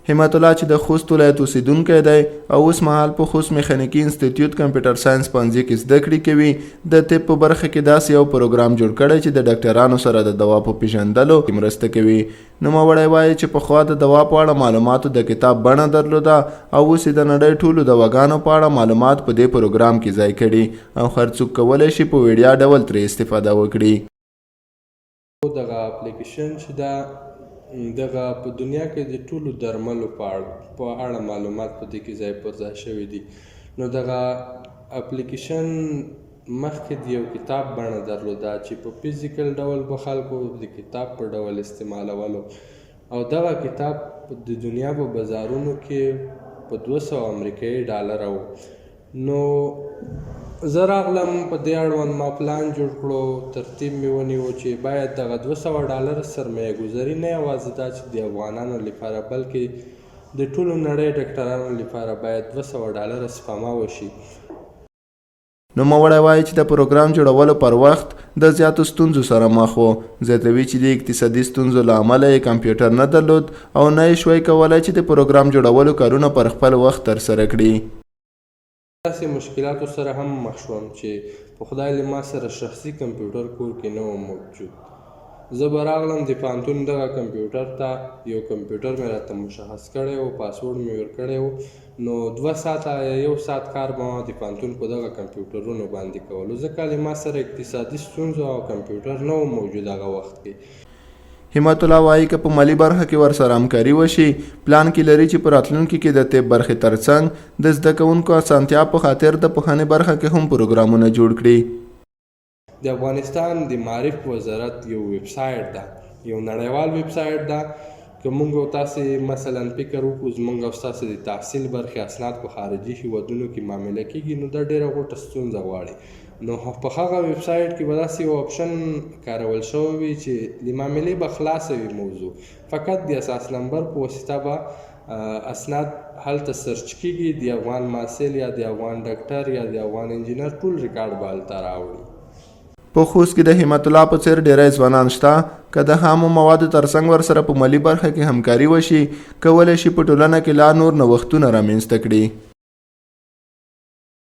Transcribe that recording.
همت الله چې د خوست ولایت اوسیدونکی دی او اوس مهال په خوست میخانیکي انسټیټیوټ کمپیوټر ساينس پوهنځي کې زده کړې کوي د طب په برخه کې داسې یو پروګرام جوړ کړی چې د ډاکټرانو سره د دوا په پیژندلو کې مرسته کوي. نوموړی وایي چې پخوا د دوا په اړه معلوماتو د کتاب بڼه درلوده او اوس د نړۍ ټولو دواګانو په اړه معلومات په دې پروګرام کې ځای کړي او هر څوک کولی شي په وړیا ډول ترې استفاده وکړي. دغه اپلیکیشن چې دا دغه په دنیا کې د ټولو درملو په اړه معلومات په دې کې ځای پر ځای شوي دي. نو دغه اپلیکیشن مخکې د یو کتاب بڼه درلوده چې په فزیکل ډول به خلکو د کتاب په ډول استعمالولو او دغه کتاب د دنیا په بازارونو کې په 200 امریکایي ډالره و. نو زه راغلم په دې اړوند ما پلان جوړ کړو، ترتیب مې ونیو چې باید دغه 200 ډالر سرمایه گذاري نه یوازې دا چې د افغانانو لپاره بلکې د ټولو نړۍ ډاکټرانو لپاره باید 200 ډالر سپما وشي. نوموړی وایي چې د پروګرام جوړولو پر وخت د زیاتو ستونزو سره مخ و. زیاتوي چې د اقتصادي ستونزو له امله یې کمپیوټر نه درلود او نه یې شوی کولی چې د پروګرام جوړولو کارونه پر خپل وخت ترسره کړي. داسې مشکلاتو سره هم مخ شوم چې په خدای له ما سره شخصي کمپیوټر کور کې نه و موجود. زه به راغلم د پوهنتون دغه کمپیوټر ته، یو کمپیوټر مې راته مشخص کړی و، پاسورډ مې ورکړی و، نو 2 ساعته یا 1 ساعت کار به ما د پوهنتون په دغه کمپیوټرونو باندې کولو، ځکه له ما سره اقتصادي ستونزو او کمپیوټر نه و موجود هغه وخت کې. همت الله وایي که په مالي برخه کې ورسره همکاري وشي، پلان کې لري چې په راتلونکي کې د طب برخې ترڅنګ د زده کوونکو اسانتیا په خاطر د پوهنې برخه کې هم پروګرامونه جوړ کړي. د افغانستان د معارف وزارت یو ویب سایټ ده، یو نړیوال ویب سایټ ده. که موږ او تاسې مثلا فکر وکړو زموږ او ستاسې د تحصیل برخې اسناد په خارجي هیوادونو کې معامله کیږي، نو دا ډېره غوټه ستونزه غواړي. نو په هغه ویب سایټ کې به داسې یو اپشن کارول شوی وي چې د معاملې به خلاصه وي موضوع، فقط د اساس نمبر په واسطه به اسناد هلته سرچ کیږي، د افغان محصل یا د افغان ډاکټر یا د افغان انجینر ټول ریکارډ به هلته راوړي. په خوست کې د همت الله په څېر ډېری ځوانان شته. که د خامو موادو ترڅنګ ورسره په مالي برخه کې همکاري وشي، کولی شي په ټولنه کې لا نور نوښتونه رامنځته کړي.